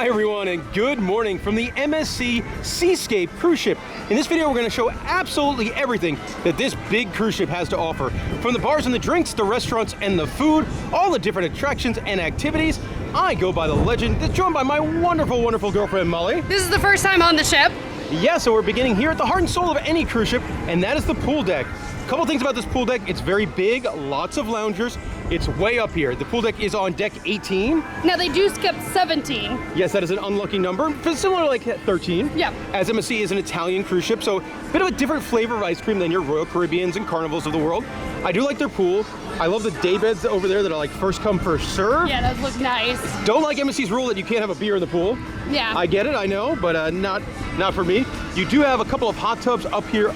Hi everyone, and good morning from the MSC Seascape cruise ship. In this video, we're going to show absolutely everything that this big cruise ship has to offer. From the bars and the drinks, the restaurants and the food, all the different attractions and activities. I go by the legend, that's joined by my wonderful, wonderful girlfriend, Molly. This is the first time on the ship. Yeah, so we're beginning here at the heart and soul of any cruise ship, and that is the pool deck. A couple things about this pool deck: it's very big, lots of loungers. It's way up here. The pool deck is on deck 18. Now they do skip 17. Yes, that is an unlucky number, similar to like 13. Yeah. As MSC is an Italian cruise ship, so a bit of a different flavor of ice cream than your Royal Caribbeans and Carnivals of the world. I do like their pool. I love the day beds over there that are like first come, first serve. Yeah, those look nice. Don't like MSC's rule that you can't have a beer in the pool. Yeah. I get it, I know, but not for me. You do have a couple of hot tubs up here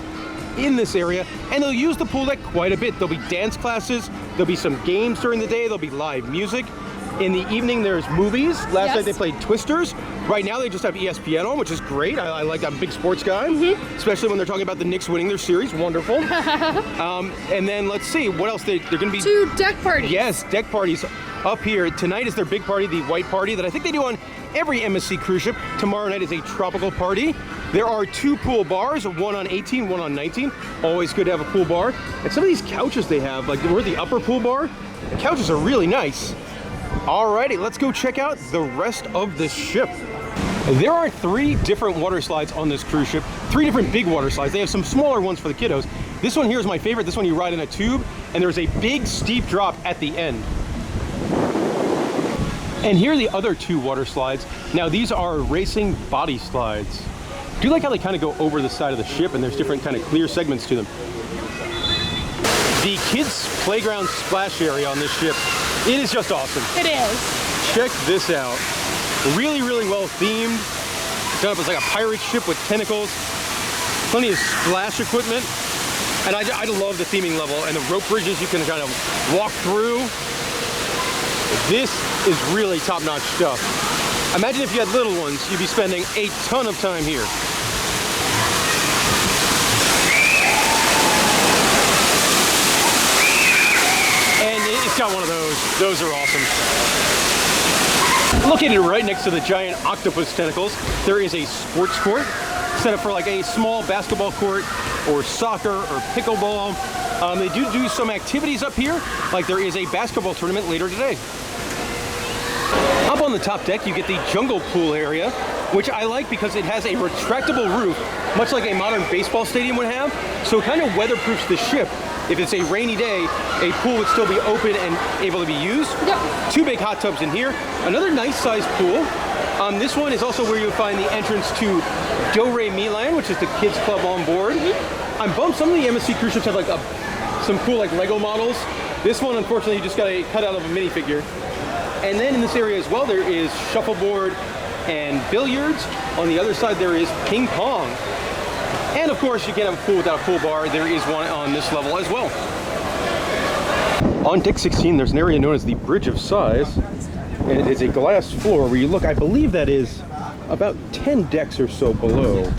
in this area, and they'll use the pool deck quite a bit. There'll be dance classes, there'll be some games during the day, there'll be live music. In the evening, there's movies. Last night they played Twisters. Right now they just have ESPN on, which is great. I like, I'm a big sports guy, especially when they're talking about the Knicks winning their series. Wonderful. And then let's see, what else? They're gonna be 2 deck parties. Yes, deck parties up here. Tonight is their big party, the white party, that I think they do on every MSC cruise ship. Tomorrow night is a tropical party. There are 2 pool bars, one on 18, one on 19. Always good to have a pool bar. And some of these couches they have, like we're at the upper pool bar, the couches are really nice. Alrighty, let's go check out the rest of this ship. There are 3 different water slides on this cruise ship, 3 different big water slides. They have some smaller ones for the kiddos. This one here is my favorite. This one you ride in a tube, and there's a big steep drop at the end. And here are the other 2 water slides. Now these are racing body slides. I do like how they kind of go over the side of the ship, and there's different kind of clear segments to them. The kids' playground splash area on this ship, it is just awesome. It is. Check this out. Really, really well themed. Done up as like a pirate ship with tentacles. Plenty of splash equipment. And I love the theming level and the rope bridges you can kind of walk through. This is really top-notch stuff. Imagine if you had little ones, you'd be spending a ton of time here. And it's got one of those. Those are awesome. Located right next to the giant octopus tentacles, there is a sports court set up for like a small basketball court or soccer or pickleball. They do some activities up here, like there is a basketball tournament later today. Up on the top deck, you get the jungle pool area, which I like because it has a retractable roof, much like a modern baseball stadium would have, so it kind of weatherproofs the ship. If it's a rainy day, a pool would still be open and able to be used. Yep. 2 big hot tubs in here. Another nice sized pool. This one is also where you'll find the entrance to Do Re Mi Land, which is the kids club on board. I'm bummed some of the MSC cruise ships have like some cool like Lego models. This one, unfortunately, you just got a cut out of a minifigure. And then in this area as well, there is shuffleboard and billiards. On the other side, there is ping pong. And of course, you can't have a pool without a pool bar. There is one on this level as well. On deck 16, there's an area known as the Bridge of Sighs. And it is a glass floor where you look, I believe that is about 10 decks or so below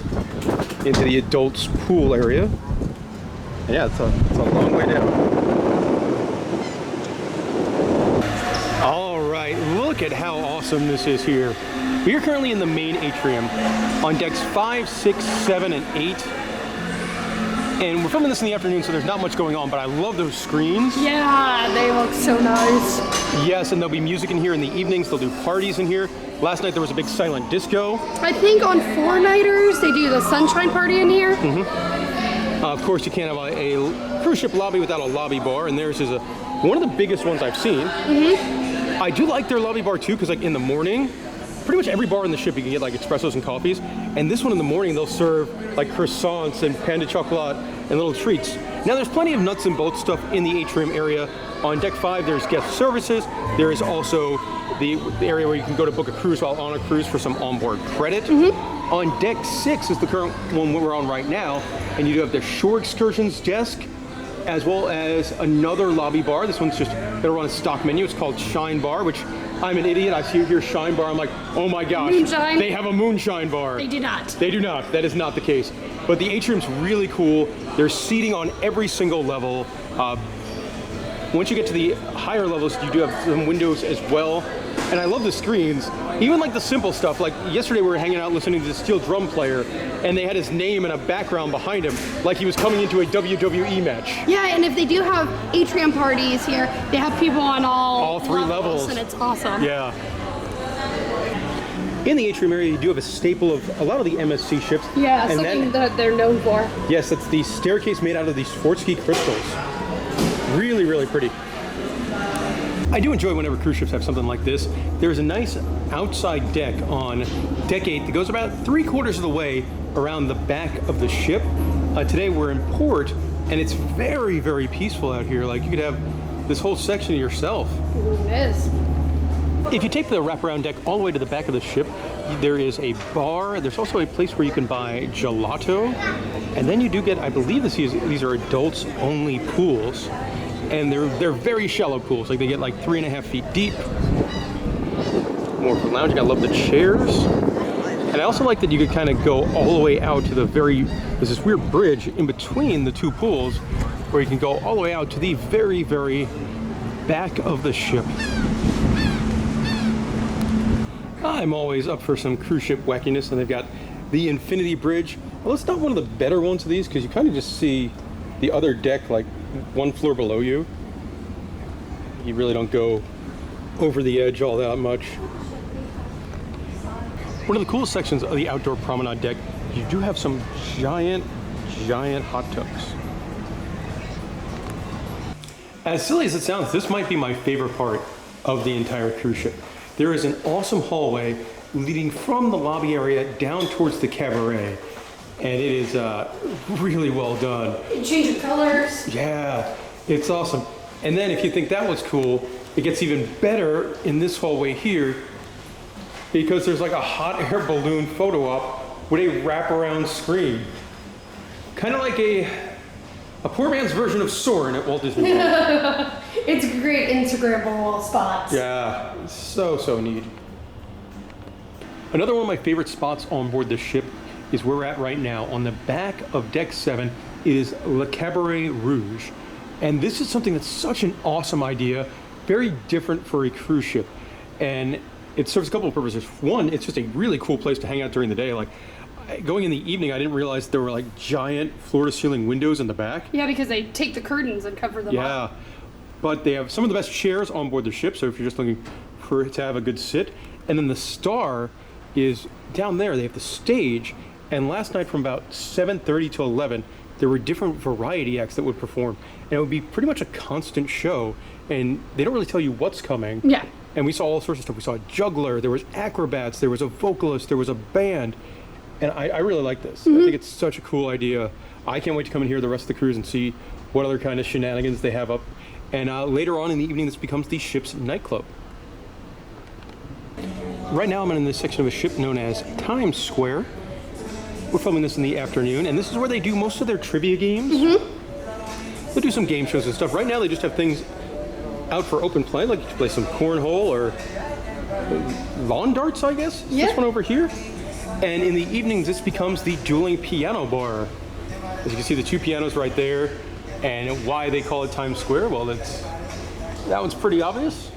into the adults pool area. And yeah, it's a long way down. All right, look at how awesome this is here. We are currently in the main atrium on decks 5, 6, 7, and 8. And we're filming this in the afternoon, so there's not much going on, but I love those screens. Yeah, they look so nice. Yes, and there'll be music in here in the evenings. They'll do parties in here. Last night there was a big silent disco. I think on 4-nighters, they do the sunshine party in here. Of course, you can't have a cruise ship lobby without a lobby bar, and theirs is one of the biggest ones I've seen. I do like their lobby bar too, because like in the morning, pretty much every bar in the ship you can get like espressos and coffees, and this one in the morning they'll serve like croissants and pain de chocolat and little treats. Now there's plenty of nuts and bolts stuff in the atrium area. On deck 5 there's guest services. There is also the area where you can go to book a cruise while on a cruise for some onboard credit. On deck 6 is the current one we're on right now, and you do have the shore excursions desk, as well as another lobby bar. This one's just gonna run a stock menu. It's called Shine Bar, which I'm an idiot. I see here Shine Bar. I'm like, oh my gosh. Moonshine. They have a moonshine bar. They do not. They do not. That is not the case. But the atrium's really cool. There's seating on every single level. Once you get to the higher levels, you do have some windows as well. And I love the screens, even like the simple stuff. Like yesterday we were hanging out listening to the steel drum player, and they had his name and a background behind him, like he was coming into a WWE match. Yeah, and if they do have atrium parties here, they have people on all 3 levels. And it's awesome. Yeah. In the atrium area, you do have a staple of a lot of the MSC ships. Yeah, and something that they're known for. Yes, it's the staircase made out of these Swarovski crystals. Really, really pretty. I do enjoy whenever cruise ships have something like this. There's a nice outside deck on deck 8 that goes about 3/4 of the way around the back of the ship. Today we're in port, and it's very, very peaceful out here. Like, you could have this whole section to yourself. It is. If you take the wraparound deck all the way to the back of the ship, there is a bar. There's also a place where you can buy gelato. And then you do get, I believe these are adults only pools. And they're very shallow pools. Like, they get like 3.5 feet deep. More for lounging. I love the chairs. And I also like that you could kind of go all the way out to there's this weird bridge in between the 2 pools where you can go all the way out to the very, very back of the ship. I'm always up for some cruise ship wackiness, and they've got the Infinity Bridge. Well, it's not one of the better ones of these because you kind of just see the other deck like 1 floor below you. You really don't go over the edge all that much. One of the coolest sections of the outdoor promenade deck, you do have some giant hot tubs. As silly as it sounds, this might be my favorite part of the entire cruise ship. There is an awesome hallway leading from the lobby area down towards the cabaret, and it is really well done. You change the colors. Yeah, it's awesome. And then if you think that was cool, it gets even better in this hallway here, because there's like a hot air balloon photo op with a wraparound screen. Kind of like a poor man's version of Soarin' at Walt Disney World. It's a great Instagrammable spot. Yeah, so neat. Another one of my favorite spots on board the ship is where we're at right now. On the back of deck 7 is Le Cabaret Rouge. And this is something that's such an awesome idea, very different for a cruise ship. And it serves a couple of purposes. One, it's just a really cool place to hang out during the day. Like, going in the evening, I didn't realize there were like giant floor-to-ceiling windows in the back. Yeah, because they take the curtains and cover them up. Yeah, but they have some of the best chairs on board the ship, so if you're just looking to have a good sit. And then the star is down there. They have the stage, and last night from about 7:30 to 11, there were different variety acts that would perform, and it would be pretty much a constant show, and they don't really tell you what's coming. Yeah. And we saw all sorts of stuff. We saw a juggler, there was acrobats, there was a vocalist, there was a band. And I really like this. I think it's such a cool idea. I can't wait to come in here the rest of the cruise and see what other kind of shenanigans they have up. And later on in the evening, this becomes the ship's nightclub. Right now, I'm in this section of a ship known as Times Square. We're filming this in the afternoon, and this is where they do most of their trivia games. They do some game shows and stuff. Right now, they just have things out for open play, like you can play some cornhole or lawn darts, I guess. Yeah. This one over here. And in the evenings, this becomes the dueling piano bar. As you can see, the 2 pianos right there. And why they call it Times Square, well, that one's pretty obvious.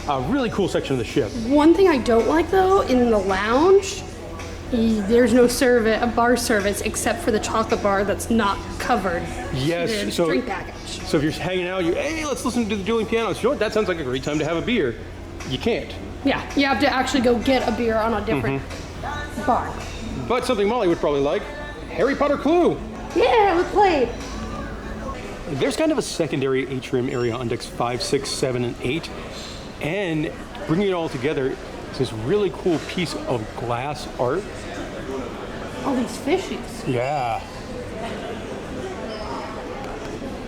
A really cool section of the ship. One thing I don't like, though, in the lounge, there's no bar service except for the chocolate bar that's not covered. Yes, in the so drink package. So if you're hanging out, hey, let's listen to the dueling pianos. You know what? That sounds like a great time to have a beer. You can't. Yeah, you have to actually go get a beer on a different bar. But something Molly would probably like, Harry Potter Clue. Yeah, we played. There's kind of a secondary atrium area on decks 5, 6, 7, and 8. And bringing it all together is this really cool piece of glass art. All these fishies. Yeah.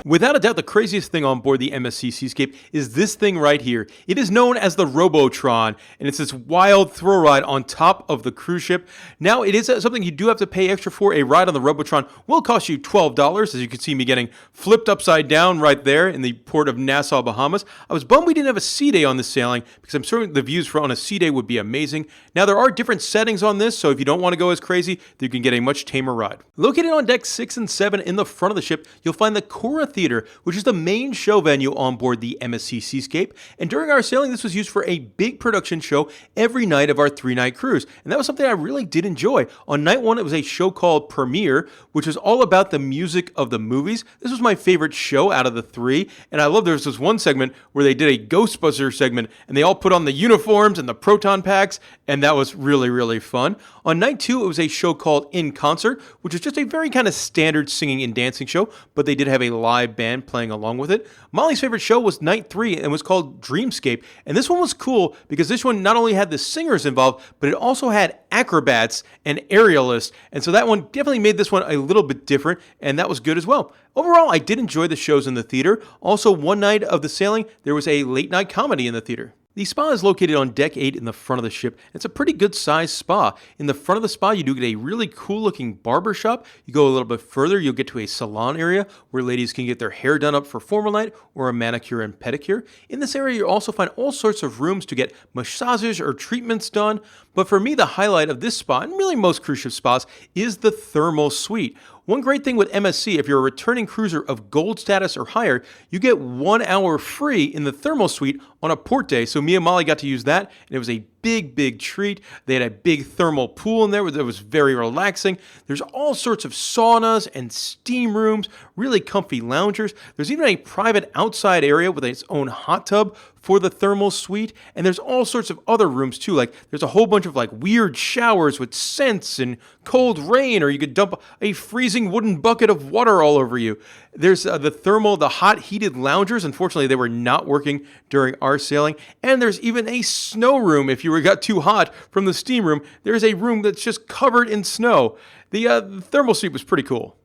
Without a doubt, the craziest thing on board the MSC Seascape is this thing right here. It is known as the Robotron, and it's this wild thrill ride on top of the cruise ship. Now, it is something you do have to pay extra for. A ride on the Robotron will cost you $12, as you can see me getting flipped upside down right there in the port of Nassau, Bahamas. I was bummed we didn't have a sea day on this sailing, because I'm sure the views on a sea day would be amazing. Now, there are different settings on this, so if you don't want to go as crazy, you can get a much tamer ride. Located on decks 6 and 7 in the front of the ship, you'll find the Kora Theater Theater, which is the main show venue on board the MSC Seascape. And during our sailing, this was used for a big production show every night of our 3-night cruise. And that was something I really did enjoy. On night 1, it was a show called Premiere, which was all about the music of the movies. This was my favorite show out of the 3. And I love there was this one segment where they did a Ghostbusters segment and they all put on the uniforms and the proton packs. And that was really, really fun. On night 2, it was a show called In Concert, which was just a very kind of standard singing and dancing show, but they did have a live band playing along with it. Molly's favorite show was night 3 and was called Dreamscape. And this one was cool because this one not only had the singers involved, but it also had acrobats and aerialists. And so that one definitely made this one a little bit different, and that was good as well. Overall, I did enjoy the shows in the theater. Also, one night of the sailing, there was a late night comedy in the theater. The spa is located on deck 8 in the front of the ship. It's a pretty good sized spa. In the front of the spa, you do get a really cool looking barber shop. You go a little bit further, you'll get to a salon area where ladies can get their hair done up for formal night or a manicure and pedicure. In this area, you'll also find all sorts of rooms to get massages or treatments done. But for me, the highlight of this spa, and really most cruise ship spas, is the thermal suite. One great thing with MSC, if you're a returning cruiser of gold status or higher, you get 1 hour free in the thermal suite on a port day. So me and Molly got to use that, and it was a big treat. They had a big thermal pool in there that was very relaxing. There's all sorts of saunas and steam rooms, really comfy loungers. There's even a private outside area with its own hot tub for the thermal suite. And there's all sorts of other rooms too. Like there's a whole bunch of like weird showers with scents and cold rain, or you could dump a freezing wooden bucket of water all over you. There's the hot heated loungers. Unfortunately, they were not working during our sailing. And there's even a snow room. If you got too hot from the steam room, there's a room that's just covered in snow. The thermal suite was pretty cool.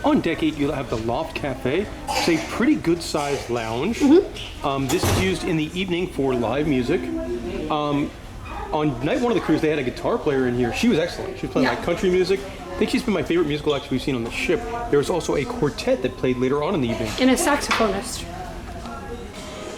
On deck 8, you'll have the Loft Cafe. It's a pretty good-sized lounge. This is used in the evening for live music. On night 1 of the cruise, they had a guitar player in here. She was excellent. She was playing like country music. I think she's been my favorite musical act we've seen on the ship. There was also a quartet that played later on in the evening. And a saxophonist.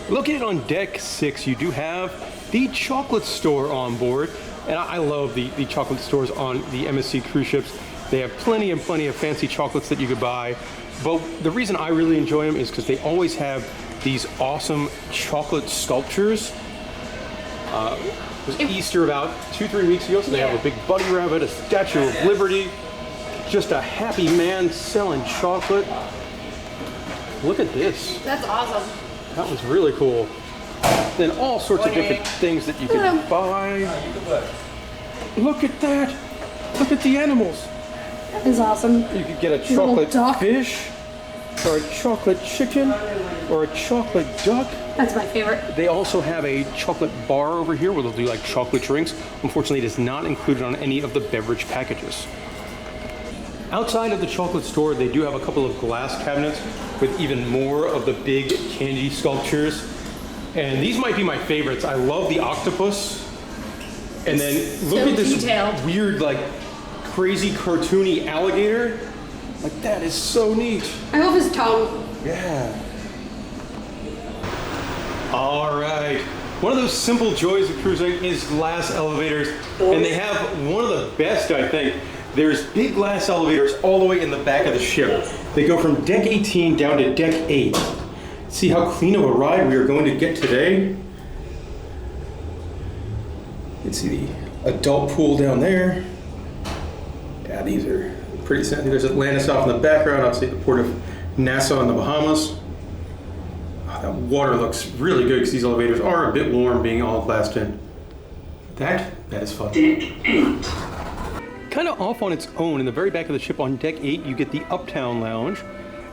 Located on deck 6, you do have the chocolate store on board. And I love the chocolate stores on the MSC cruise ships. They have plenty and plenty of fancy chocolates that you could buy. But the reason I really enjoy them is because they always have these awesome chocolate sculptures. It was Easter about 2-3 weeks ago, so they have a big bunny rabbit, a Statue of Liberty, just a happy man selling chocolate. Look at this. That's awesome. That was really cool. Then all sorts of different things that you can buy. Look at that. Look at the animals. That is awesome. You could get a chocolate fish, or a chocolate chicken, or a chocolate duck. That's my favorite. They also have a chocolate bar over here where they'll do like chocolate drinks. Unfortunately, it is not included on any of the beverage packages. Outside of the chocolate store, they do have a couple of glass cabinets with even more of the big candy sculptures. And these might be my favorites. I love the octopus. And then look at this weird, like, crazy cartoony alligator. Like, that is so neat. I love his tongue. Yeah. All right. One of those simple joys of cruising is glass elevators. And they have one of the best, I think. There's big glass elevators all the way in the back of the ship. They go from deck 18 down to deck 8. See how clean of a ride we are going to get today. You can see the adult pool down there. Yeah, these are pretty sad. There's Atlantis off in the background, obviously the port of Nassau in the Bahamas. Oh, that water looks really good because these elevators are a bit warm being all glassed in. That is fun. Deck 8. Kind of off on its own in the very back of the ship on deck 8, you get the Uptown Lounge.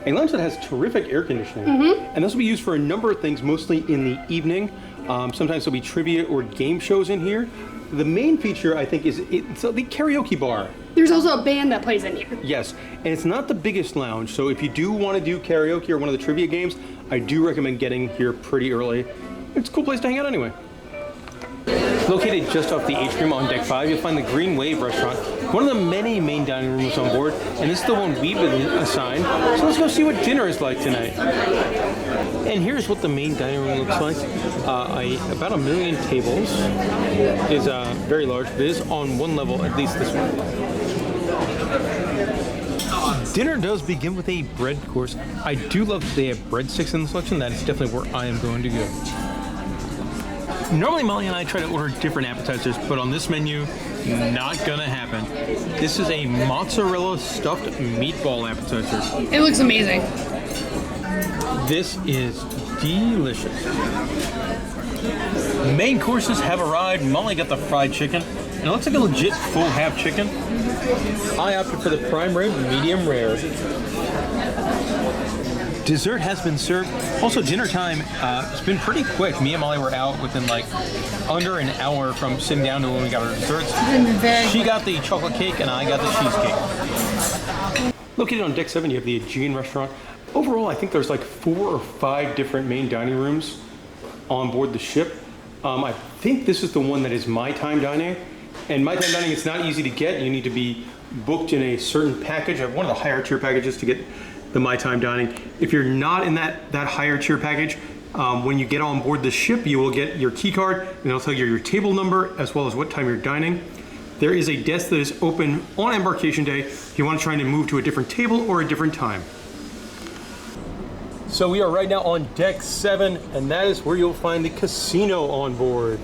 A lounge that has terrific air conditioning. And this will be used for a number of things, mostly in the evening. Sometimes there'll be trivia or game shows in here. The main feature, I think, is the karaoke bar. There's also a band that plays in here. Yes, and it's not the biggest lounge, so if you do want to do karaoke or one of the trivia games, I do recommend getting here pretty early. It's a cool place to hang out anyway. Located just off the atrium on deck 5, you'll find the Green Wave restaurant, one of the many main dining rooms on board, and this is the one we've been assigned. So let's go see what dinner is like tonight. And here's what the main dining room looks like. About 1 million tables. Is very large. It is on one level, at least this one. Dinner does begin with a bread course. I do love that they have breadsticks in the selection. That is definitely where I am going to go. Normally Molly and I try to order different appetizers, but on this menu, not gonna happen. This is a mozzarella stuffed meatball appetizer. It looks amazing. This is delicious. Main courses have arrived. Molly got the fried chicken, and it looks like a legit full half chicken. I opted for the prime rib, medium rare. Dessert has been served. Also, dinner time, it's been pretty quick. Me and Molly were out within like under an hour from sitting down to when we got our desserts. She got the chocolate cake and I got the cheesecake. Located on deck 7, you have the Aegean restaurant. Overall, I think there's like 4 or 5 different main dining rooms on board the ship. I think this is the one that is my time dining. And my time dining, it's not easy to get. You need to be booked in a certain package. I have one of the higher tier packages to get the My Time Dining. If you're not in that higher tier package, when you get on board the ship, you will get your key card and it'll tell you your table number as well as what time you're dining. There is a desk that is open on embarkation day if you want to try to move to a different table or a different time. So we are right now on deck 7, and that is where you'll find the casino on board.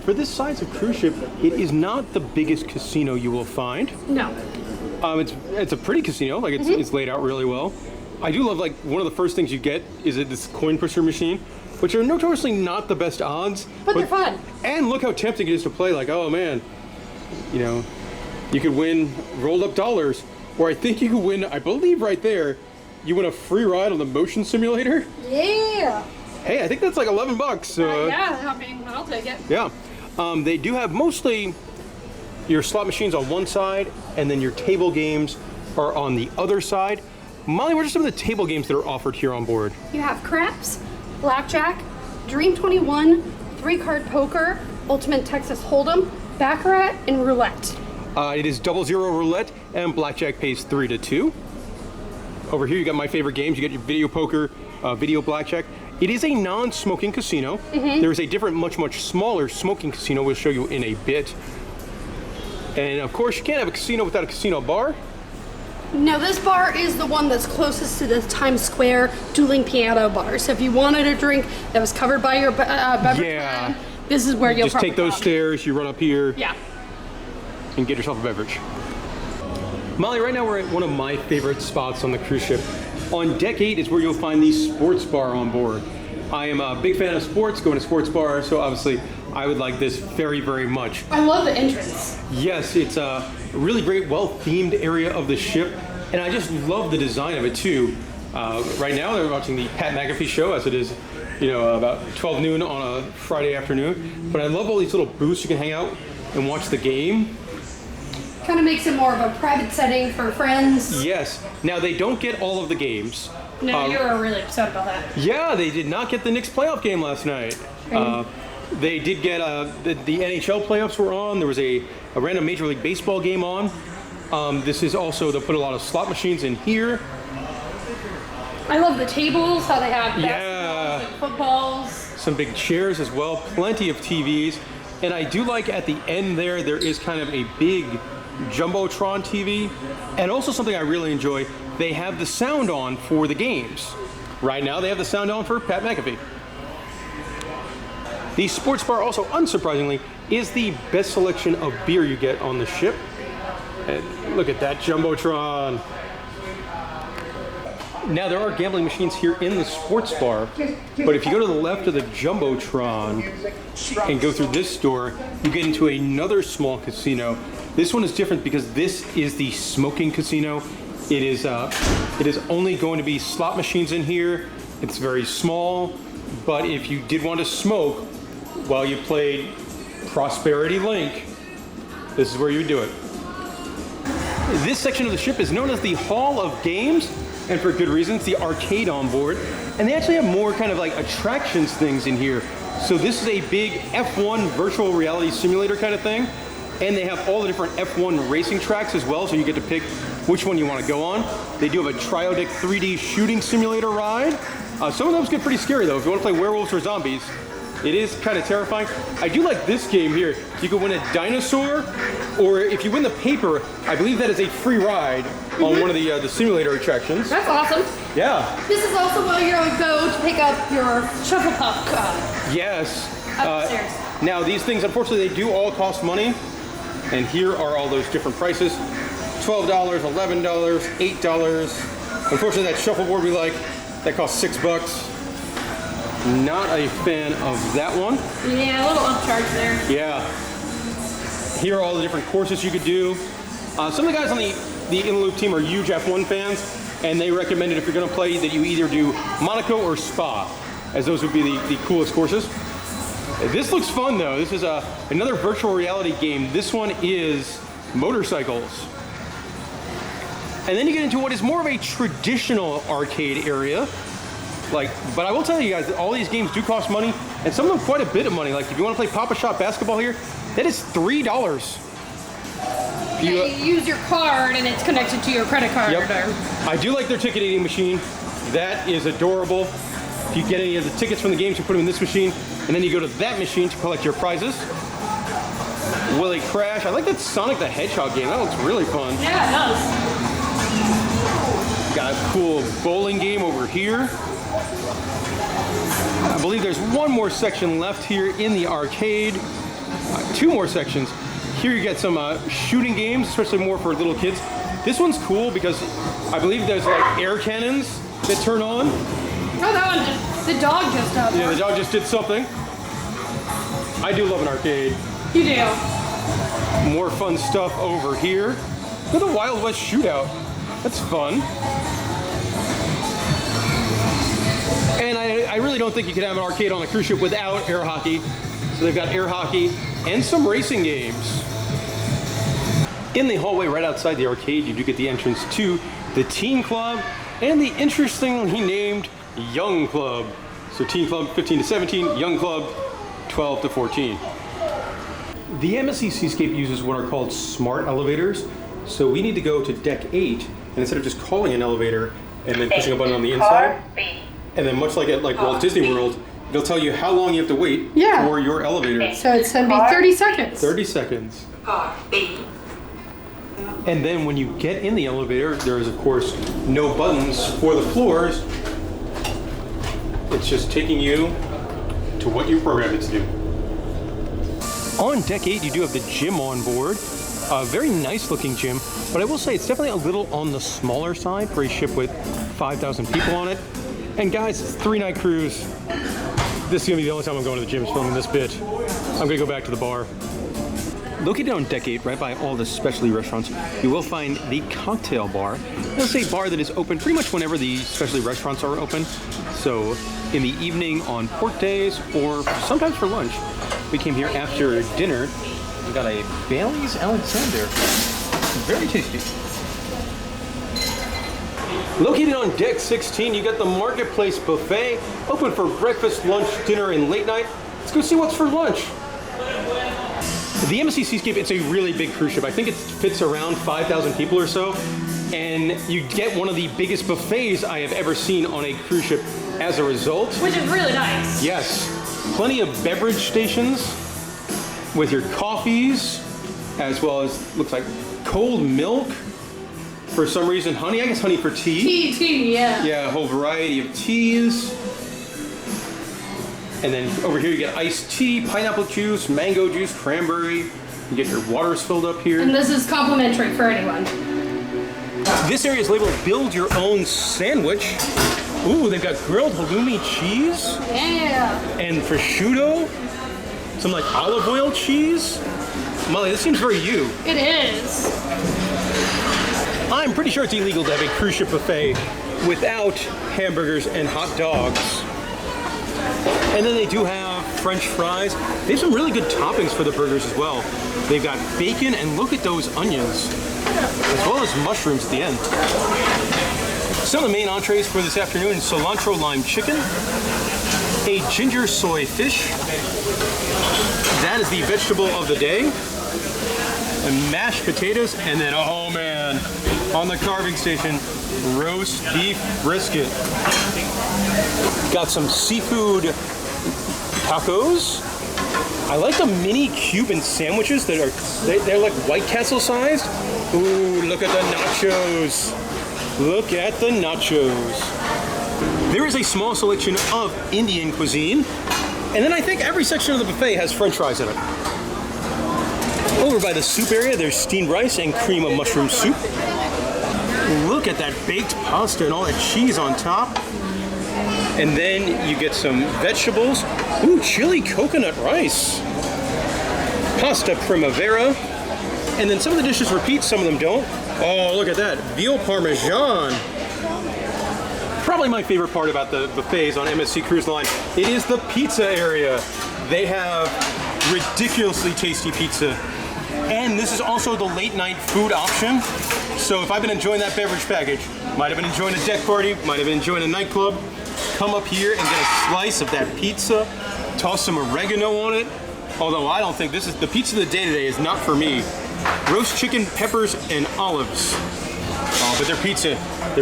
For this size of cruise ship, it is not the biggest casino you will find. No. It's a pretty casino, like it's laid out really well. I do love, like, one of the first things you get is this coin pusher machine, which are notoriously not the best odds. But they're fun. And look how tempting it is to play, like, oh man, you know, you could win rolled up dollars, or I think you could win, I believe right there, you win a free ride on the motion simulator. Yeah. Hey, I think that's like $11. Yeah, I mean, I'll take it. Yeah. They do have mostly your slot machines on one side, and then your table games are on the other side. Molly, what are some of the table games that are offered here on board? You have craps, blackjack, Dream 21, 3-card poker, Ultimate Texas Hold'em, Baccarat, and roulette. It is 00 roulette, and blackjack pays 3 to 2. Over here, you got my favorite games. You got your video poker, video blackjack. It is a non-smoking casino. There is a different, much smaller smoking casino we'll show you in a bit. And of course, you can't have a casino without a casino bar. No, this bar is the one that's closest to the Times Square dueling piano bar. So if you wanted a drink that was covered by your beverage plan, this is where you'll just take those stairs, you run up here, and get yourself a beverage. Molly, right now we're at one of my favorite spots on the cruise ship. On deck 8 is where you'll find the sports bar on board. I am a big fan of sports, going to sports bars, so obviously I would like this very, very much. I love the entrance. Yes, it's a really great, well-themed area of the ship, and I just love the design of it too. Right now they're watching the Pat McAfee show, as it is, you know, about 12 noon on a Friday afternoon. But I love all these little booths you can hang out and watch the game. Kind of makes it more of a private setting for friends. Yes. Now, they don't get all of the games. No, you were really upset about that. Yeah, they did not get the Knicks playoff game last night. They did get the NHL playoffs were on. There was a random Major League Baseball game on. This is also, they'll put a lot of slot machines in here. I love the tables, how they have basketballs and footballs. Some big chairs as well, plenty of TVs. And I do like at the end there is kind of a big Jumbotron TV. And also something I really enjoy, they have the sound on for the games. Right now they have the sound on for Pat McAfee. The sports bar also, unsurprisingly, is the best selection of beer you get on the ship. And look at that Jumbotron. Now there are gambling machines here in the sports bar, but if you go to the left of the Jumbotron and go through this door, you get into another small casino. This one is different because this is the smoking casino. It is only going to be slot machines in here. It's very small, but if you did want to smoke while you played Prosperity Link, this is where you would do it. This section of the ship is known as the Hall of Games, and for good reasons, the arcade on board. And they actually have more kind of like attractions things in here. So this is a big F1 virtual reality simulator kind of thing. And they have all the different F1 racing tracks as well, so you get to pick which one you want to go on. They do have a Triodic 3D shooting simulator ride. Some of those get pretty scary though. If you want to play werewolves or zombies, It is kind of terrifying. I do like this game here. You can win a dinosaur, or if you win the paper, I believe that is a free ride on one of the simulator attractions. That's awesome. Yeah. This is also where you'll go to pick up your shuffle puck. Yes. Upstairs. Now these things, unfortunately, they do all cost money. And here are all those different prices. $12, $11, $8. Unfortunately, that shuffleboard we like, that costs $6. Not a fan of that one. Yeah, a little upcharge there. Yeah. Here are all the different courses you could do. Some of the guys on the In Loop team are huge F1 fans, and they recommended if you're going to play that you either do Monaco or Spa, as those would be the coolest courses. This looks fun though. This is another virtual reality game. This one is motorcycles. And then you get into what is more of a traditional arcade area. But I will tell you guys that all these games do cost money, and some of them quite a bit of money. Like if you want to play Papa Shot basketball here, that is $3. You use your card and it's connected to your credit card. Yep. I do like their ticketing machine. That is adorable. If you get any of the tickets from the games, you put them in this machine, and then you go to that machine to collect your prizes. Will it crash? I like that Sonic the Hedgehog game. That looks really fun. Yeah, it does. Got a cool bowling game over here. I believe there's one more section left here in the arcade. Two more sections. Here you get some shooting games, especially more for little kids. This one's cool because I believe there's like air cannons that turn on. Oh, that one, the dog just up. Yeah, the dog just did something. I do love an arcade. You do. More fun stuff over here. Look at the Wild West shootout. That's fun. And I really don't think you could have an arcade on a cruise ship without air hockey. So they've got air hockey and some racing games. In the hallway right outside the arcade, you do get the entrance to the Teen Club and the interestingly named Young Club. So Teen Club 15 to 17, Young Club 12 to 14. The MSC Seascape uses what are called smart elevators. So we need to go to deck 8, and instead of just calling an elevator and then pushing a button on the inside, and then much like at Walt Disney World, it'll tell you how long you have to wait for your elevator. So it's going to be 30 seconds. 30 seconds. And then when you get in the elevator, there is of course no buttons for the floors. It's just taking you to what you programmed it to do. On deck 8, you do have the gym on board. A very nice looking gym, but I will say it's definitely a little on the smaller side for a ship with 5,000 people on it. And guys, it's a 3-night cruise. This is gonna be the only time I'm going to the gym is filming this bit. I'm gonna go back to the bar. Located on deck 8, right by all the specialty restaurants, you will find the cocktail bar. It's a bar that is open pretty much whenever the specialty restaurants are open. So in the evening on port days or sometimes for lunch. We came here after dinner. We got a Bailey's Alexander. Very tasty. Located on deck 16, you got the Marketplace Buffet, open for breakfast, lunch, dinner, and late night. Let's go see what's for lunch. The MSC Seascape, it's a really big cruise ship. I think it fits around 5,000 people or so. And you get one of the biggest buffets I have ever seen on a cruise ship as a result. Which is really nice. Yes. Plenty of beverage stations with your coffees, as well as, looks like, cold milk. For some reason, honey. I guess honey for tea. Tea, yeah. Yeah, a whole variety of teas. And then over here you get iced tea, pineapple juice, mango juice, cranberry. You get your waters filled up here. And this is complimentary for anyone. This area is labeled Build Your Own Sandwich. Ooh, they've got grilled halloumi cheese. Yeah. And prosciutto. Some like olive oil cheese. Molly, this seems very you. It is. I'm pretty sure it's illegal to have a cruise ship buffet without hamburgers and hot dogs. And then they do have French fries. They have some really good toppings for the burgers as well. They've got bacon, and look at those onions, as well as mushrooms at the end. Some of the main entrees for this afternoon: cilantro lime chicken, a ginger soy fish. That is the vegetable of the day. And mashed potatoes, and then, oh man, on the carving station, roast beef brisket. Got some seafood tacos. I like the mini Cuban sandwiches that they're like White Castle sized. Ooh, look at the nachos. Look at the nachos. There is a small selection of Indian cuisine. And then I think every section of the buffet has French fries in it. Over by the soup area, there's steamed rice and cream of mushroom soup. Look at that baked pasta and all that cheese on top. And then you get some vegetables. Ooh, chili coconut rice. Pasta primavera. And then some of the dishes repeat, some of them don't. Oh, look at that. Veal parmesan. Probably my favorite part about the buffets on MSC Cruise Line, it is the pizza area. They have ridiculously tasty pizza. And this is also the late night food option. So if I've been enjoying that beverage package, might have been enjoying a deck party, might have been enjoying a nightclub, come up here and get a slice of that pizza, toss some oregano on it. Although I don't think this is, the pizza of the day today is not for me. Roast chicken, peppers, and olives. Oh, but their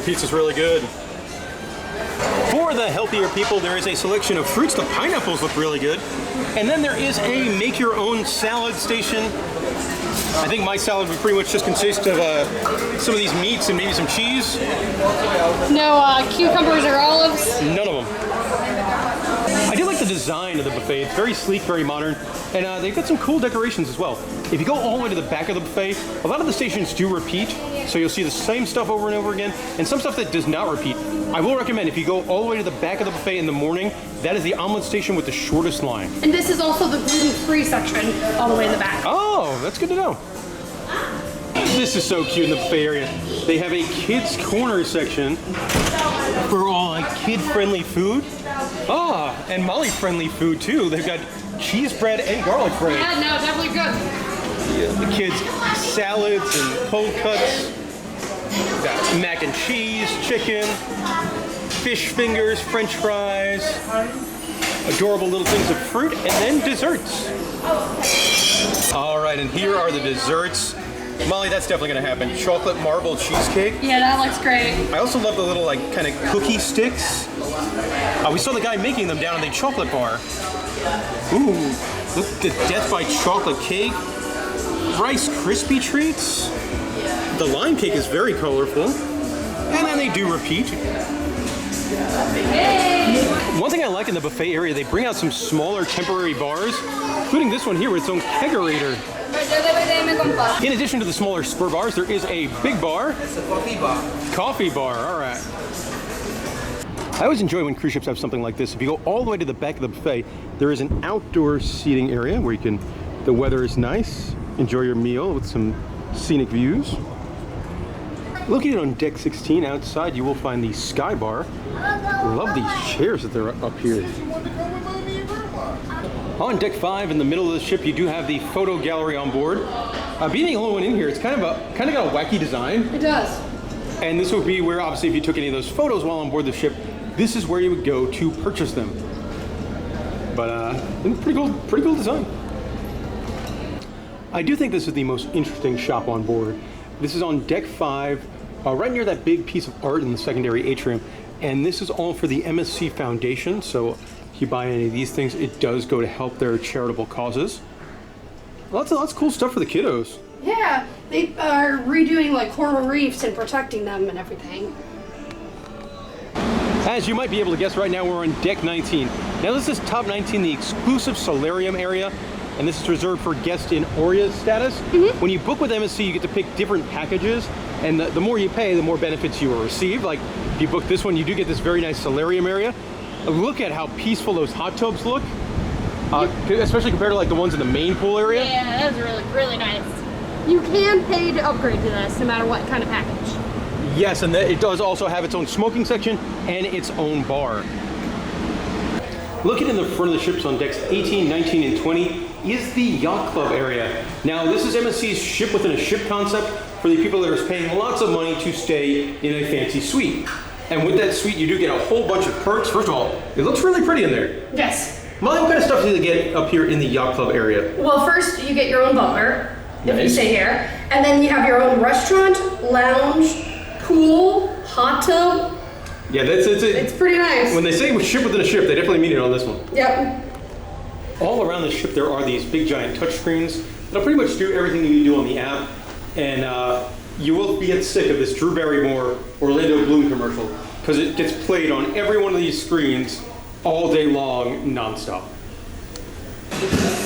pizza's really good. For the healthier people, there is a selection of fruits. The pineapples look really good. And then there is a make-your-own salad station. I think my salad would pretty much just consist of some of these meats and maybe some cheese. No cucumbers or olives? None of them. I do like the design of the buffet. It's very sleek, very modern. And they've got some cool decorations as well. If you go all the way to the back of the buffet, a lot of the stations do repeat. So you'll see the same stuff over and over again, and some stuff that does not repeat. I will recommend if you go all the way to the back of the buffet in the morning, that is the omelet station with the shortest line. And this is also the gluten-free section all the way in the back. Oh, that's good to know. This is so cute in the buffet area. They have a kids corner section for all like kid-friendly food. Ah, and Molly-friendly food too. They've got cheese bread and garlic bread. Yeah, no, definitely good. Yeah, the kids salads and cold cuts. We've got mac and cheese, chicken, fish fingers, French fries, adorable little things of fruit, and then desserts. All right, and here are the desserts. Molly, that's definitely gonna happen. Chocolate marble cheesecake. Yeah, that looks great. I also love the little like kind of cookie sticks. We saw the guy making them down at the chocolate bar. Ooh, look at the Death by Chocolate cake. Rice Krispie treats. The lime cake is very colorful. And then they do repeat. One thing I like in the buffet area, they bring out some smaller temporary bars, including this one here with its own kegerator. In addition to the smaller spur bars, there is a big bar. It's a coffee bar. Coffee bar, all right. I always enjoy when cruise ships have something like this. If you go all the way to the back of the buffet, there is an outdoor seating area where you can, the weather is nice, enjoy your meal with some scenic views. Located on deck 16 outside, you will find the Sky Bar. Love these chairs that they're up here. On deck 5, in the middle of the ship, you do have the photo gallery on board. Being the only one in here, it's kind of got a wacky design. It does. And this would be where, obviously, if you took any of those photos while on board the ship, this is where you would go to purchase them. But pretty cool design. I do think this is the most interesting shop on board. This is on deck 5, right near that big piece of art in the secondary atrium. And this is all for the MSC Foundation. So if you buy any of these things, it does go to help their charitable causes. Lots of cool stuff for the kiddos. Yeah, they are redoing like coral reefs and protecting them and everything. As you might be able to guess right now, we're on deck 19. Now this is top 19, the exclusive solarium area, and this is reserved for guests in Aurea status. Mm-hmm. When you book with MSC, you get to pick different packages, and the more you pay, the more benefits you will receive. Like if you book this one, you do get this very nice solarium area. Look at how peaceful those hot tubs look, especially compared to like the ones in the main pool area. Yeah, that's really nice. You can pay to upgrade to this no matter what kind of package. Yes, and it does also have its own smoking section and its own bar. Looking in the front of the ships on decks 18, 19, and 20 is the Yacht Club area. Now, this is MSC's ship within a ship concept for the people that are paying lots of money to stay in a fancy suite. And with that suite, you do get a whole bunch of perks. First of all, it looks really pretty in there. Yes. Molly, what kind of stuff do they get up here in the Yacht Club area? Well, first you get your own bar if you Nice. stay here, and then you have your own restaurant, lounge, pool, hot tub. Yeah, it's pretty nice. When they say ship within a ship, they definitely mean it on this one. Yep. All around the ship there are these big giant touchscreens that'll pretty much do everything you do on the app, and you will get sick of this Drew Barrymore Orlando Bloom commercial because it gets played on every one of these screens all day long, nonstop.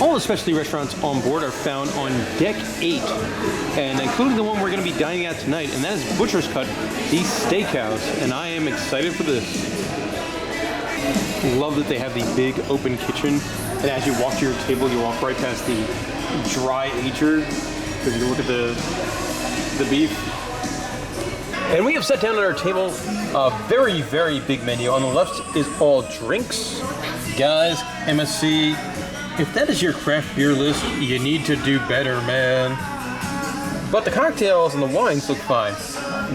All the specialty restaurants on board are found on Deck 8, and including the one we're going to be dining at tonight, and that is Butcher's Cut, the steakhouse, and I am excited for this. Love that they have the big open kitchen, and as you walk to your table, you walk right past the dry ager, because you look at the beef. And we have set down at our table a very, very big menu. On the left is all drinks. Guys, MSC, if that is your craft beer list, you need to do better, man. But the cocktails and the wines look fine.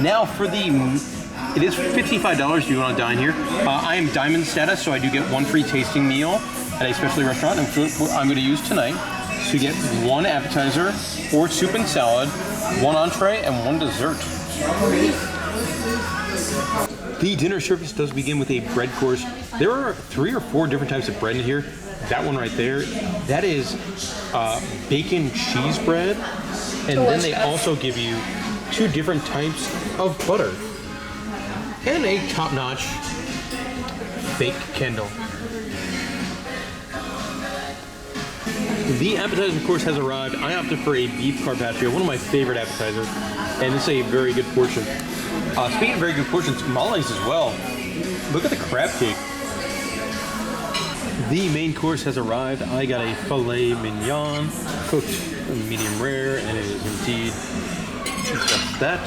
Now for it is $55 if you want to dine here. I am diamond status, so I do get one free tasting meal at a specialty restaurant, and what I'm going to use tonight. So you get one appetizer, or soup and salad, one entree, and one dessert. The dinner service does begin with a bread course. There are 3 or 4 different types of bread in here. That one right there, that is bacon cheese bread. And then they also give you 2 different types of butter. And a top-notch fake Kendall. The appetizer course has arrived. I opted for a beef carpaccio, one of my favorite appetizers, and it's a very good portion. Speaking of very good portions, tamales as well. Look at the crab cake. The main course has arrived. I got a filet mignon, cooked medium rare, and it is indeed just that.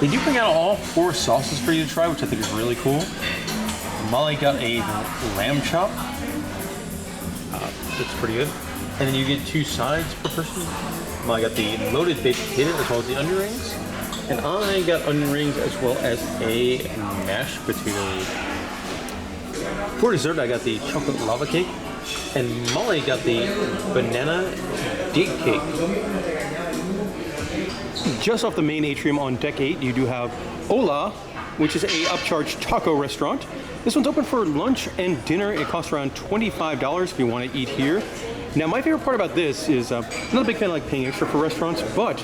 They do bring out all 4 sauces for you to try, which I think is really cool. Molly got a lamb chop. Looks pretty good. And then you get 2 sides per person. I got the loaded baked potato as well as the onion rings. And I got onion rings as well as a mashed potato. For dessert, I got the chocolate lava cake. And Molly got the banana date cake. Just off the main atrium on Deck 8, you do have Hola, which is a upcharge taco restaurant. This one's open for lunch and dinner. It costs around $25 if you want to eat here. Now, my favorite part about this is, I'm not a big fan of like paying extra for restaurants, but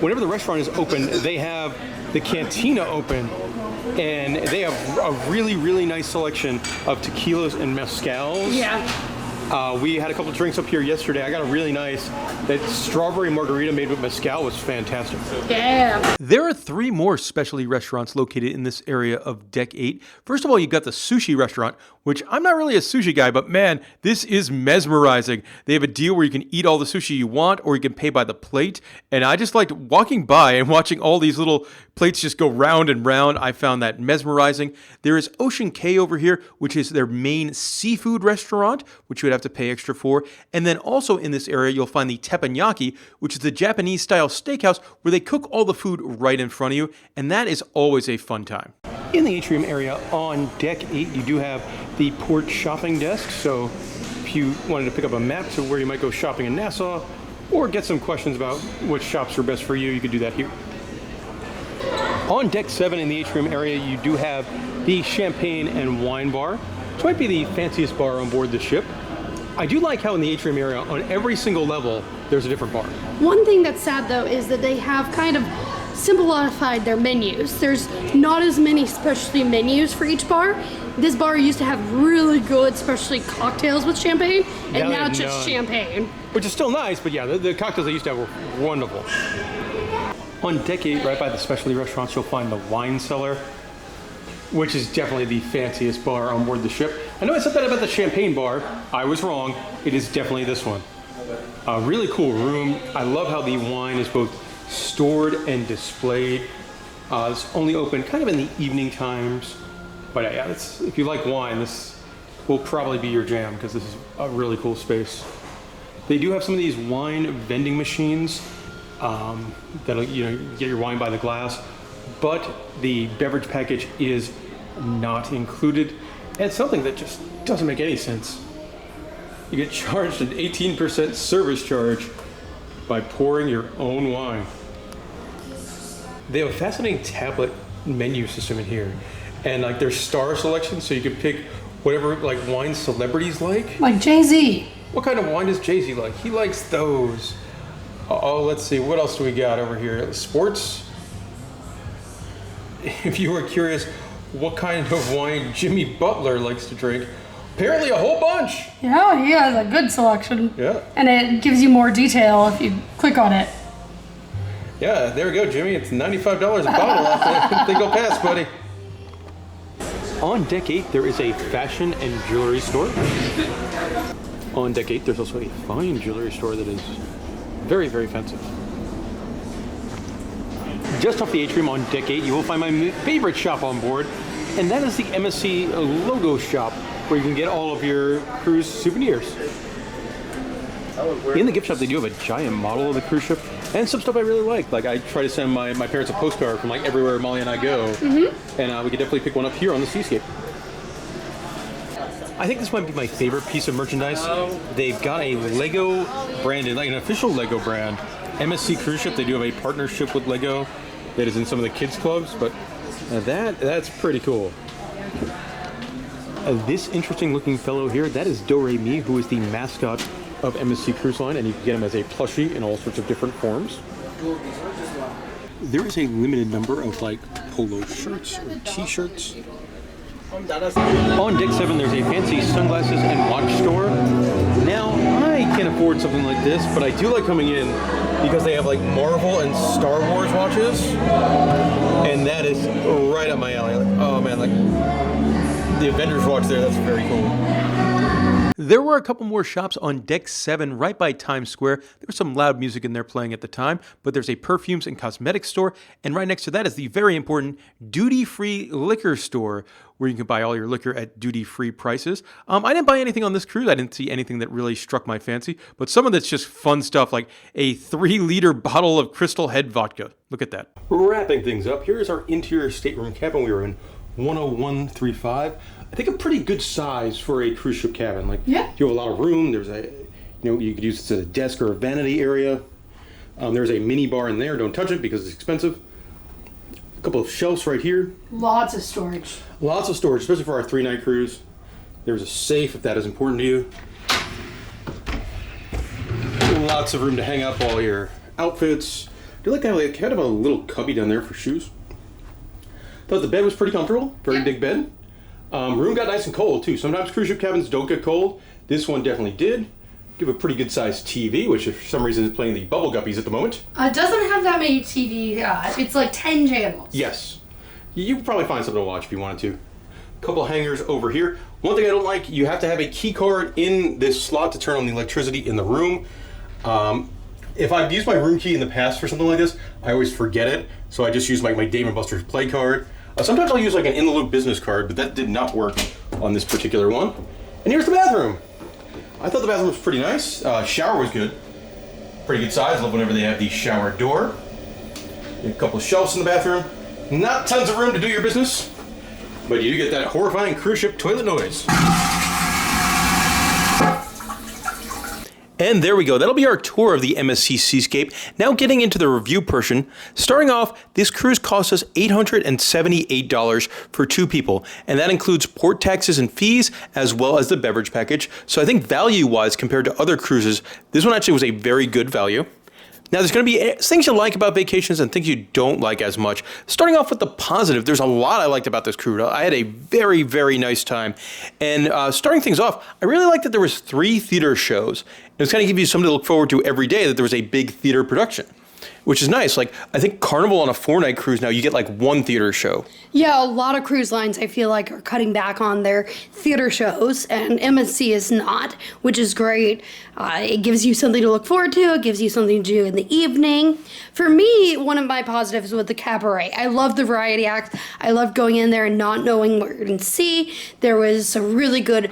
whenever the restaurant is open, they have the Cantina open, and they have a really, really nice selection of tequilas and mezcals. Yeah. We had a couple drinks up here yesterday. I got a really nice, that strawberry margarita made with mezcal was fantastic. Yeah. There are 3 more specialty restaurants located in this area of Deck 8. First of all, you got the sushi restaurant, which I'm not really a sushi guy, but man, this is mesmerizing. They have a deal where you can eat all the sushi you want, or you can pay by the plate. And I just liked walking by and watching all these little plates just go round and round. I found that mesmerizing. There is Ocean K over here, which is their main seafood restaurant, which you would have to pay extra for. And then also in this area, you'll find the Teppanyaki, which is the Japanese-style steakhouse where they cook all the food right in front of you, and that is always a fun time. In the atrium area on Deck 8, you do have the port shopping desk. So if you wanted to pick up a map to where you might go shopping in Nassau, or get some questions about which shops are best for you, you could do that here. On Deck 7 in the atrium area, you do have the champagne and wine bar, which might be the fanciest bar on board the ship. I do like how in the atrium area, on every single level, there's a different bar. One thing that's sad though is that they have kind of simplified their menus. There's not as many specialty menus for each bar. This bar used to have really good specialty cocktails with champagne, and now it's just champagne. Which is still nice, but yeah, the cocktails they used to have were wonderful. On Deck 8, right by the specialty restaurants, you'll find the wine cellar, which is definitely the fanciest bar on board the ship. I know I said that about the champagne bar. I was wrong. It is definitely this one. A really cool room. I love how the wine is both stored and displayed. It's only open kind of in the evening times. But yeah, if you like wine, this will probably be your jam because this is a really cool space. They do have some of these wine vending machines that'll get your wine by the glass, but the beverage package is not included. And it's something that just doesn't make any sense. You get charged an 18% service charge by pouring your own wine. They have a fascinating tablet menu system in here, and like there's star selection, so you can pick whatever like wine celebrities like. Like Jay-Z. What kind of wine does Jay-Z like? He likes those. Oh, let's see. What else do we got over here? Sports. If you were curious what kind of wine Jimmy Butler likes to drink, apparently a whole bunch. Yeah, he has a good selection. Yeah. And it gives you more detail if you click on it. Yeah, there we go, Jimmy. It's $95 a bottle off there. They go past, buddy. On deck 8, there is a fashion and jewelry store. On deck 8, there's also a fine jewelry store that is very, very fancy. Just off the atrium on deck 8, you will find my favorite shop on board, and that is the MSC logo shop, where you can get all of your cruise souvenirs. In the gift shop, they do have a giant model of the cruise ship, and some stuff I really like. Like, I try to send my parents a postcard from like everywhere Molly and I go, and we could definitely pick one up here on the Seascape. I think this might be my favorite piece of merchandise. They've got a Lego branded, like an official Lego brand, MSC cruise ship. They do have a partnership with Lego that is in some of the kids clubs, but that's pretty cool. This interesting looking fellow here, that is Do-Re-Mi, who is the mascot of MSC Cruise Line, and you can get him as a plushie in all sorts of different forms. There is a limited number of like polo shirts or t-shirts. On deck 7, there's a fancy sunglasses and watch store. Now, I can't afford something like this, but I do like coming in because they have like Marvel and Star Wars watches, and that is right up my alley. Like, oh man, like the Avengers watch there, that's very cool. There were a couple more shops on deck 7 right by Times Square. There was some loud music in there playing at the time, but there's a perfumes and cosmetics store, and right next to that is the very important duty-free liquor store, where you can buy all your liquor at duty-free prices. I didn't buy anything on this cruise. I didn't see anything that really struck my fancy, but some of that's just fun stuff, like a 3-liter bottle of Crystal Head vodka. Look at that. Wrapping things up, here is our interior stateroom cabin. We were in 10135. I think a pretty good size for a cruise ship cabin. Like, you have a lot of room. There's a, you could use this as a desk or a vanity area. There's a mini bar in there. Don't touch it because it's expensive. A couple of shelves right here. Lots of storage. Lots of storage, especially for our 3-night cruise. There's a safe if that is important to you. Lots of room to hang up all your outfits. I do like to have kind of a little cubby down there for shoes. Thought the bed was pretty comfortable. Very big bed. Room got nice and cold too. Sometimes cruise ship cabins don't get cold. This one definitely did. You have a pretty good sized TV, which for some reason is playing the Bubble Guppies at the moment. It doesn't have that many TV. It's like 10 channels. Yes. You could probably find something to watch if you wanted to. A couple hangers over here. One thing I don't like, you have to have a key card in this slot to turn on the electricity in the room. If I've used my room key in the past for something like this, I always forget it. So I just use my Dave & Buster's Play card. Sometimes I'll use like an in-the-loop business card, but that did not work on this particular one. And here's the bathroom. I thought the bathroom was pretty nice. Shower was good. Pretty good size. Love whenever they have the shower door. A couple of shelves in the bathroom. Not tons of room to do your business, but you do get that horrifying cruise ship toilet noise. And there we go. That'll be our tour of the MSC Seascape. Now getting into the review portion. Starting off, this cruise cost us $878 for 2 people, and that includes port taxes and fees as well as the beverage package. So I think value-wise compared to other cruises, this one actually was a very good value. Now, there's going to be things you like about vacations and things you don't like as much. Starting off with the positive, there's a lot I liked about this cruise. I had a very, very nice time. And starting things off, I really liked that there was 3 theater shows. It was kind of give you something to look forward to every day, that there was a big theater production, which is nice. Like, I think Carnival on a 4-night cruise now, you get like 1 theater show. Yeah, a lot of cruise lines I feel like are cutting back on their theater shows, and MSC is not, which is great. It gives you something to look forward to. It gives you something to do in the evening. For me, one of my positives was the cabaret. I love the variety act. I love going in there and not knowing what you're going to see. There was some really good,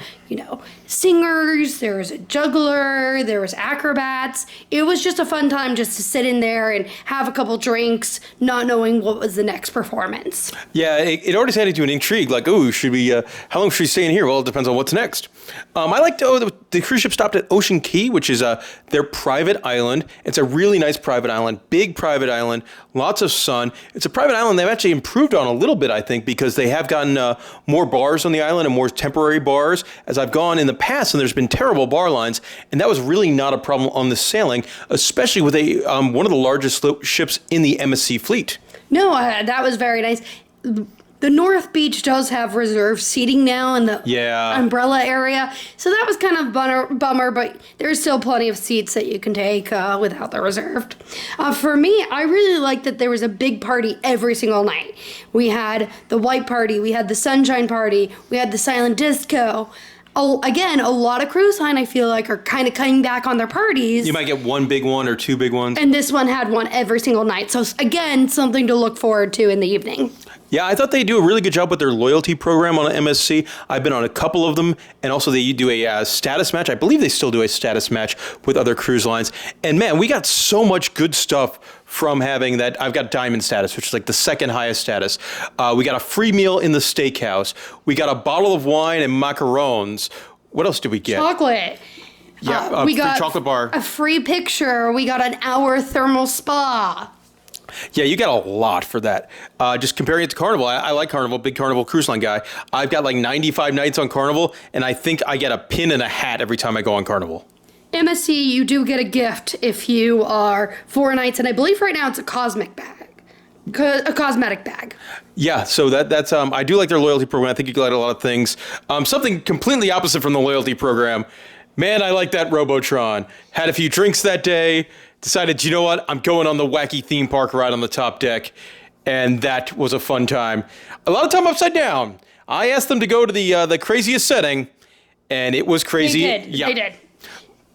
singers. There was a juggler. There was acrobats. It was just a fun time just to sit in there and have a couple drinks, not knowing what was the next performance. Yeah, it already added to an intrigue. Like, oh, should we? How long should we stay in here? Well, it depends on what's next. I like to. The cruise ship stopped at Ocean Key, which is their private island. It's a really nice private island, big private island, lots of sun. It's a private island they've actually improved on a little bit, I think, because they have gotten more bars on the island and more temporary bars. As I've gone in the past, and there's been terrible bar lines, and that was really not a problem on the sailing, especially with one of the largest ships in the MSC fleet. No, that was very nice. The North Beach does have reserved seating now in the umbrella area, so that was kind of bummer, but there's still plenty of seats that you can take without the reserved. For me, I really liked that there was a big party every single night. We had the white party, we had the sunshine party, we had the silent disco. Oh, again, a lot of cruise line, I feel like, are kind of cutting back on their parties. You might get one big one or two big ones. And this one had one every single night. So, again, something to look forward to in the evening. Yeah, I thought they do a really good job with their loyalty program on MSC. I've been on a couple of them, and also they do a status match. I believe they still do a status match with other cruise lines. And man, we got so much good stuff from having that. I've got diamond status, which is like the second highest status. We got a free meal in the steakhouse. We got a bottle of wine and macarons. What else did we get? Chocolate. Yeah, we free got chocolate bar. A free picture. We got an hour thermal spa. Yeah, you got a lot for that. Just comparing it to Carnival, I like Carnival, big Carnival cruise line guy. I've got like 95 nights on Carnival, and I think I get a pin and a hat every time I go on Carnival. MSC, you do get a gift if you are 4 nights, and I believe right now it's a cosmetic bag. Yeah, so that's I do like their loyalty program. I think you get a lot of things. Something completely opposite from the loyalty program. Man, I like that Robotron. Had a few drinks that day. Decided, you know what? I'm going on the wacky theme park ride on the top deck, and that was a fun time. A lot of time upside down. I asked them to go to the craziest setting, and it was crazy. They did. Yeah. They did.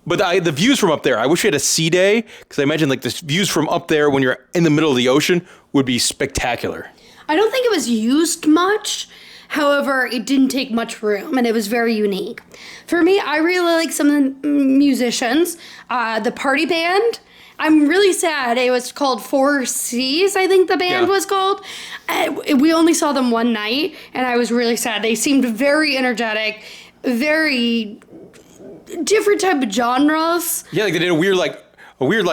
But the views from up there, I wish we had a sea day, because I imagine like the views from up there when you're in the middle of the ocean would be spectacular. I don't think it was used much. However, it didn't take much room, and it was very unique. For me, I really like some of the musicians. The party band. I'm really sad. It was called 4Cs, I think the band was called. We only saw them one night, and I was really sad. They seemed very energetic, very different type of genres. Yeah, like they did a weird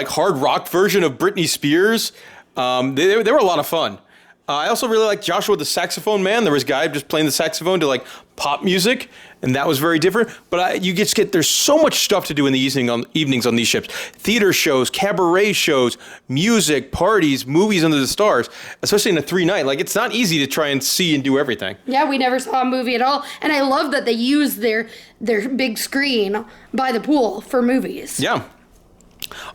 hard rock version of Britney Spears. They were a lot of fun. I also really like Joshua the saxophone man. There was a guy just playing the saxophone to like pop music, and that was very different. But there's so much stuff to do in the evenings on these ships. Theater shows, cabaret shows, music, parties, movies under the stars, especially in a 3-night. Like, it's not easy to try and see and do everything. Yeah, we never saw a movie at all. And I love that they use their big screen by the pool for movies. Yeah.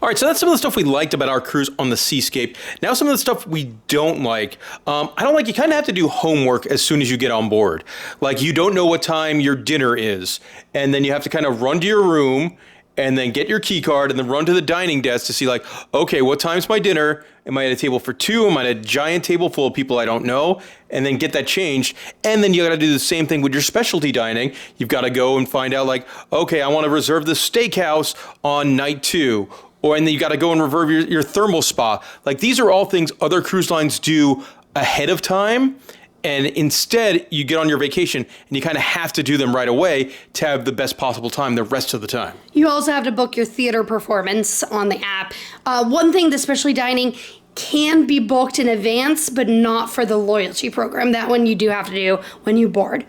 All right, so that's some of the stuff we liked about our cruise on the Seascape. Now some of the stuff we don't like. I don't like, you kind of have to do homework as soon as you get on board. Like, you don't know what time your dinner is, and then you have to kind of run to your room and then get your key card and then run to the dining desk to see like, okay, what time's my dinner? Am I at a table for 2? Am I at a giant table full of people I don't know? And then get that changed. And then you got to do the same thing with your specialty dining. You've got to go and find out like, okay, I want to reserve the steakhouse on night 2. And then you got to go and reserve your thermal spa. Like, these are all things other cruise lines do ahead of time. And instead, you get on your vacation and you kind of have to do them right away to have the best possible time the rest of the time. You also have to book your theater performance on the app. One thing, the specialty dining can be booked in advance, but not for the loyalty program. That one you do have to do when you board.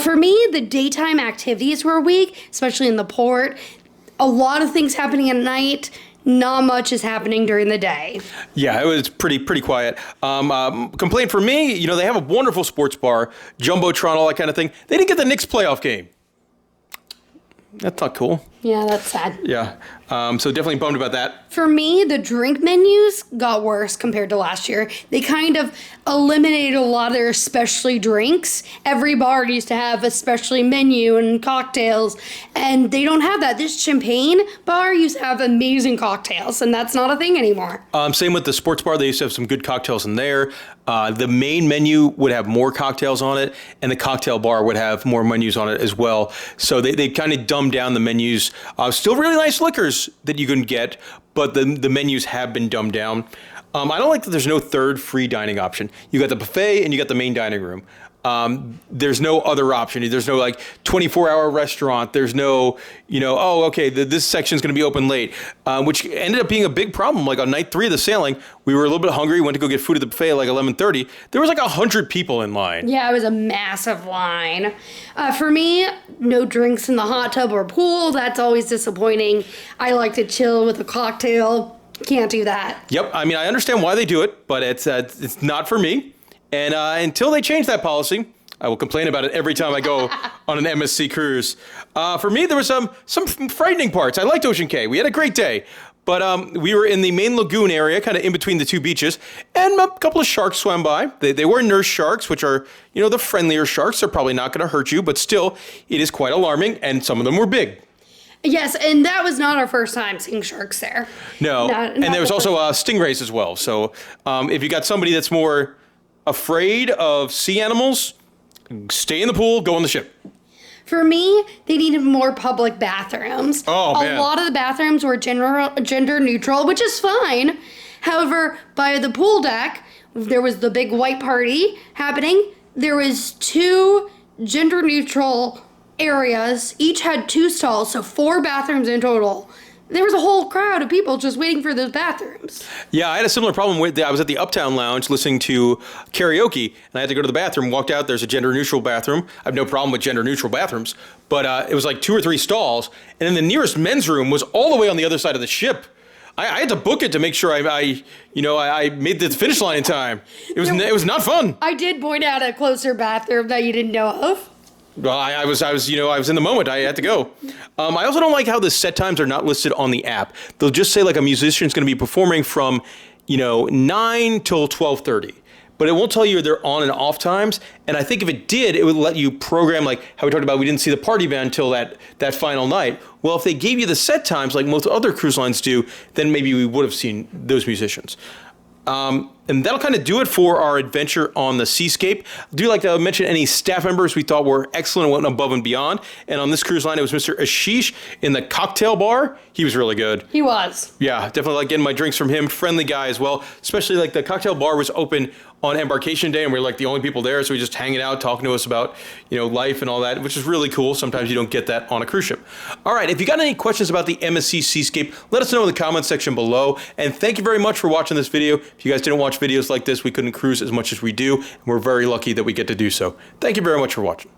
For me, the daytime activities were weak, especially in the port. A lot of things happening at night. Not much is happening during the day. Yeah, it was pretty quiet. Complaint for me, they have a wonderful sports bar, Jumbotron, all that kind of thing. They didn't get the Knicks playoff game. That's not cool. Yeah, that's sad. Yeah, so definitely bummed about that. For me, the drink menus got worse compared to last year. They kind of eliminated a lot of their specialty drinks. Every bar used to have a specialty menu and cocktails, and they don't have that. This champagne bar used to have amazing cocktails, and that's not a thing anymore. Same with the sports bar. They used to have some good cocktails in there. The main menu would have more cocktails on it, and the cocktail bar would have more menus on it as well. So they kind of dumbed down the menus. Still really nice liquors. burgers that you can get, but the menus have been dumbed down. I don't like that there's no third free dining option. You got the buffet and you got the main dining room. There's no other option. There's no like 24-hour restaurant. There's no, oh, okay, this section's going to be open late, which ended up being a big problem. Like on night 3 of the sailing, we were a little bit hungry, went to go get food at the buffet at like 11:30. There was like 100 people in line. Yeah, it was a massive line. For me, no drinks in the hot tub or pool. That's always disappointing. I like to chill with a cocktail. Can't do that. Yep. I mean, I understand why they do it, but it's not for me. And until they change that policy, I will complain about it every time I go on an MSC cruise. For me, there was some frightening parts. I liked Ocean Cay. We had a great day. But we were in the main lagoon area, kind of in between the two beaches, and a couple of sharks swam by. They were nurse sharks, which are, the friendlier sharks. They're probably not going to hurt you, but still, it is quite alarming, and some of them were big. Yes, and that was not our first time seeing sharks there. No, and there was also stingrays as well. So if you got somebody that's more afraid of sea animals, stay in the pool, go on the ship. For me, they needed more public bathrooms. Oh, man. A lot of the bathrooms were gender neutral, which is fine. However, by the pool deck, there was the big white party happening. There was 2 gender neutral areas. Each had 2 stalls, so 4 bathrooms in total. There was a whole crowd of people just waiting for those bathrooms. Yeah, I had a similar problem with I was at the Uptown lounge listening to karaoke, and I had to go to the bathroom, walked out, there's a gender-neutral bathroom. I have no problem with gender-neutral bathrooms, but it was like 2 or 3 stalls, and then the nearest men's room was all the way on the other side of the ship. I had to book it to make sure I made the finish line in time. It was not fun. I did point out a closer bathroom that you didn't know of. Well, I was in the moment. I had to go. I also don't like how the set times are not listed on the app. They'll just say like a musician's going to be performing from, 9 till 12:30. But it won't tell you their on and off times. And I think if it did, it would let you program like how we talked about. We didn't see the party band until that final night. Well, if they gave you the set times like most other cruise lines do, then maybe we would have seen those musicians. And that'll kind of do it for our adventure on the Seascape. I do like to mention any staff members we thought were excellent and went above and beyond. And on this cruise line, it was Mr. Ashish in the cocktail bar. He was really good. He was. Yeah, definitely like getting my drinks from him. Friendly guy as well. Especially like the cocktail bar was open on embarkation day and we were like the only people there. So we just hanging out, talking to us about, life and all that, which is really cool. Sometimes you don't get that on a cruise ship. All right, if you got any questions about the MSC Seascape, let us know in the comments section below. And thank you very much for watching this video. If you guys didn't watch videos like this, we couldn't cruise as much as we do. And we're very lucky that we get to do so. Thank you very much for watching.